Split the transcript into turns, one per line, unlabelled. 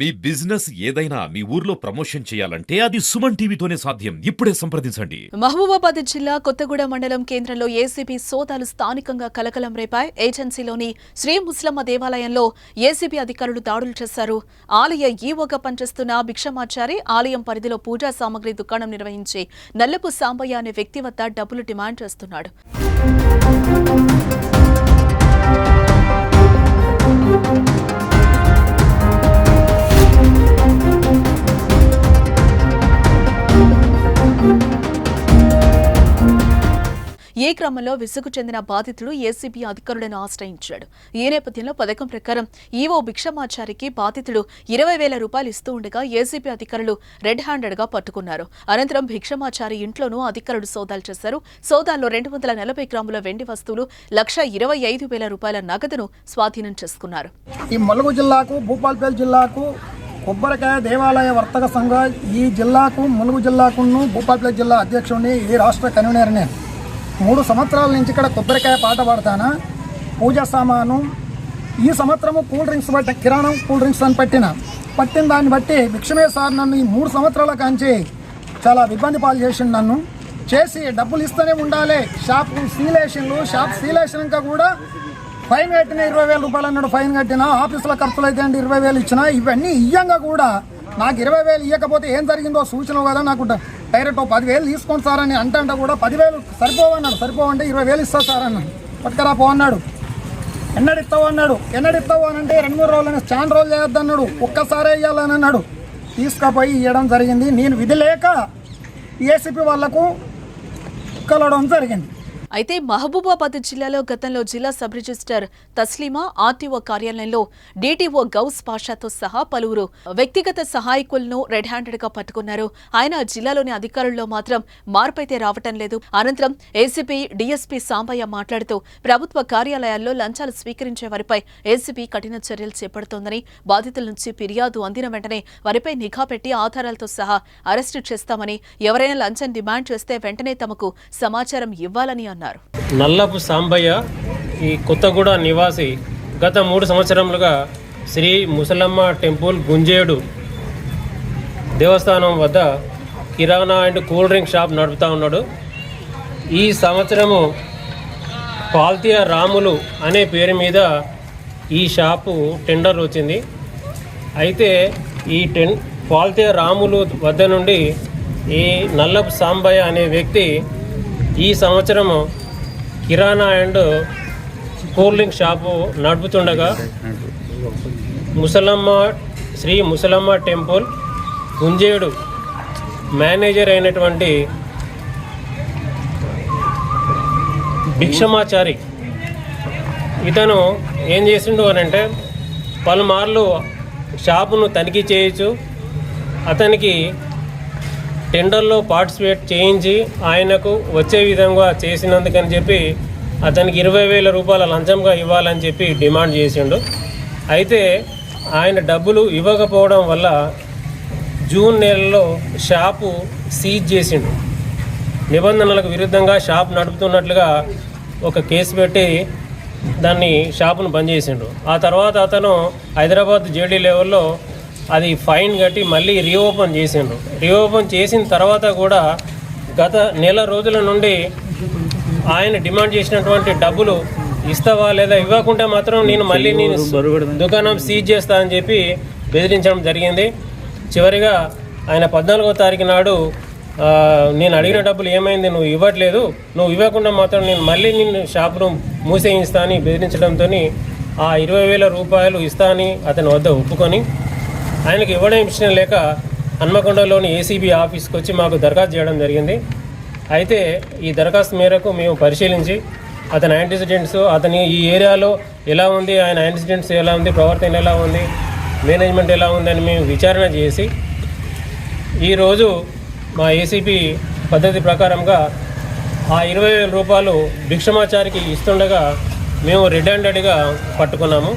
మీ business ఏదైనా మీ ఊర్లో promotion చేయాలంటే అది సుమన్ టీవీతోనే సాధ్యం. ఇప్పుడే సంప్రదించండి.
మహబూబాబాద్ జిల్లా కొత్తగూడెం మండలం కేంద్రంలో ఏసీబీ సోదాలు స్థానికంగా కలకలం రేపాయి. ఏజెన్సీలోని శ్రీ ముస్లమ్మ దేవాలయంలో ఏసీబీ అధికారులు దాడులు చేశారు. ఆలయ ఈవోగా పనిచేస్తున్న భిక్షమాచారి ఆలయం పరిధిలో పూజా సామగ్రి దుకాణం నిర్వహించి నల్లపు సాంబయ్య అనే వ్యక్తి వద్ద డబ్బులు డిమాండ్ చేస్తున్నాడు. ఈ క్రమంలో విసుగు చెందిన బాధితుడు ఏసీబీ అధికారులను ఆశ్రయించాడు. ఈ నేపథ్యంలో పథకం ప్రకారం ఈవో భిక్షమాచారికి బాధితుడు 20,000 రూపాయలు ఇస్తూ ఉండగా ఏసీబీ అధికారులు రెడ్ హ్యాండెడ్ గా పట్టుకున్నారు. అనంతరం భిక్షమాచారి ఇంట్లోనూ అధికారులు సోదాలు చేశారు. సోదాల్లో 240 గ్రాముల వెండి వస్తువులు, 1,25,000 రూపాయల నగదును స్వాధీనం చేసుకున్నారు.
ఈ ములుగు జిల్లాకు, భూపాలపల్లి జిల్లాకు కొబ్బరికాయ దేవాలయ వర్తక సంఘ ఈ జిల్లాకు, ములుగు జిల్లాకును భూపాలపల్లి జిల్లా అధ్యక్షుడిని, ఈ రాష్ట్ర కన్వీనర్ని 3 సంవత్సరాల నుంచి ఇక్కడ కొబ్బరికాయ పాట పాడతానా, పూజా సామాను, ఈ సంవత్సరము కూల్ డ్రింక్స్ బట్టి కిరాణం కూల్ డ్రింక్స్ అని పట్టిన దాన్ని బట్టి భిక్షమే సార్ నన్ను ఈ 3 సంవత్సరాల కాంచి చాలా ఇబ్బంది పాలు చేసిండు. నన్ను చేసి డబ్బులు ఇస్తూనే ఉండాలి. షాప్ సీలేషన్గా కూడా ఫైన్ కట్టిన 20,000 రూపాయలు అన్నాడు. ఫైన్ కట్టిన ఆఫీసుల ఖర్చులు అయితే 20,000 ఇచ్చిన. ఇవన్నీ ఇయ్యంగా కూడా నాకు 20,000 ఇవ్వకపోతే ఏం జరిగిందో సూచన కదా. నాకు డైరెక్ట్ 10,000 తీసుకోండి సార్ అని అంటే కూడా 10,000 సరిపోవన్నాడు. సరిపోవంటే 20,000 ఇస్తా సార్ అన్నాడు. పట్టుకరా పో అన్నాడు. ఎన్నడిస్తావు అన్నాడు. ఎన్నడిస్తావు అని అంటే 2-3 రోజులు, చాలా రోజులు చేయొద్దన్నాడు. ఒక్కసారే ఇవ్వాలని అన్నాడు. తీసుకుపోయి ఇవ్వడం జరిగింది. నేను విధి లేక ఏసీపీ వాళ్లకు కలవడం జరిగింది.
అయితే మహబూబాబాద్ జిల్లాలో గతంలో జిల్లా సబ్ రిజిస్టర్ తస్లీమా ఆర్టీఓ కార్యాలయంలో డీటీఓ గౌస్ పాషాతో సహా పలువురు వ్యక్తిగత సహాయకులను రెడ్ హ్యాండెడ్ గా పట్టుకున్నారు. ఆయన జిల్లాలోని అధికారుల్లో మాత్రం మార్పైతే రావటం లేదు. అనంతరం ఏసీపీ డీఎస్పీ సాంబయ్య మాట్లాడుతూ ప్రభుత్వ కార్యాలయాల్లో లంచాలు స్వీకరించే వారిపై ఏసీపీ కఠిన చర్యలు చేపడుతోందని, బాధితుల నుంచి ఫిర్యాదు అందిన వెంటనే వారిపై నిఘా పెట్టి ఆధారాలతో సహా అరెస్టు చేస్తామని, ఎవరైనా లంచం డిమాండ్ చేస్తే వెంటనే తమకు సమాచారం ఇవ్వాలని అన్నారు.
నల్లపు సాంబయ్య ఈ కొత్తగూడ నివాసి. గత 3 సంవత్సరములుగా శ్రీ ముసలమ్మ టెంపుల్ గుంజేడు దేవస్థానం వద్ద కిరాణా అండ్ కూల్ డ్రింక్ షాప్ నడుపుతూ ఉన్నాడు. ఈ సంవత్సరము పాల్తీయ రాములు అనే పేరు మీద ఈ షాపు టెండర్ వచ్చింది. అయితే ఈ పాల్తీయ రాములు వద్ద నుండి ఈ నల్లపు సాంబయ్య అనే వ్యక్తి ఈ సంవత్సరము kirana and cool drink shop నడుపుతుండగా శ్రీ ముసలమ్మ టెంపుల్ గుంజేడు మేనేజర్ అయినటువంటి భిక్షమాచారి ఇతను ఏం చేసిండు అని అంటే పలుమార్లు షాపును తనిఖీ చేయొచ్చు, అతనికి టెండర్లో పార్టిసిపేట్ చేయించి ఆయనకు వచ్చే విధంగా చేసినందుకని చెప్పి అతనికి 20,000 రూపాయల లంచంగా ఇవ్వాలని చెప్పి డిమాండ్ చేసిండు. అయితే ఆయన డబ్బులు ఇవ్వకపోవడం వల్ల జూన్ నెలలో షాపు సీజ్ చేసిండు. నిబంధనలకు విరుద్ధంగా షాప్ నడుపుతున్నట్లుగా ఒక కేసు పెట్టి దాన్ని షాపును బంద్ చేసిండు. ఆ తర్వాత అతను హైదరాబాద్ జేడీ లెవెల్లో అది ఫైన్ కట్టి మళ్ళీ రీఓపెన్ చేసిండు. రీఓపెన్ చేసిన తర్వాత కూడా గత నెల రోజుల నుండి ఆయన డిమాండ్ చేసినటువంటి డబ్బులు ఇస్తావా లేదా, ఇవ్వకుంటే మాత్రం నేను దుకాణం సీజ్ చేస్తా అని చెప్పి బెదిరించడం జరిగింది. చివరిగా ఆయన 14వ తారీఖు నాడు నేను అడిగిన డబ్బులు ఏమైంది, నువ్వు ఇవ్వట్లేదు, నువ్వు ఇవ్వకుండా మాత్రం నేను మళ్ళీ నిన్ను షాపును మూసేయిస్తా అని బెదిరించడంతో ఆ 20,000 రూపాయలు ఇస్తా అని అతని వద్ద ఒప్పుకొని ఆయనకు ఇవ్వడం ఇష్టం లేక హన్మకొండలోని ఏసీబీ ఆఫీస్కి వచ్చి మాకు దరఖాస్తు చేయడం జరిగింది. అయితే ఈ దరఖాస్తు మేరకు మేము పరిశీలించి అతని యాంటిసిడెంట్స్, అతని ఈ ఏరియాలో ఎలా ఉంది, ఆయన యాంటిసిడెంట్స్ ఎలా ఉంది, ప్రవర్తన ఎలా ఉంది, మేనేజ్మెంట్ ఎలా ఉందని మేము విచారణ చేసి ఈరోజు మా ఏసీపీ పద్ధతి ప్రకారంగా ఆ 20,000 రూపాయలు భిక్షమాచారికి ఇస్తుండగా మేము రెడ్ హ్యాండెడ్గా పట్టుకున్నాము.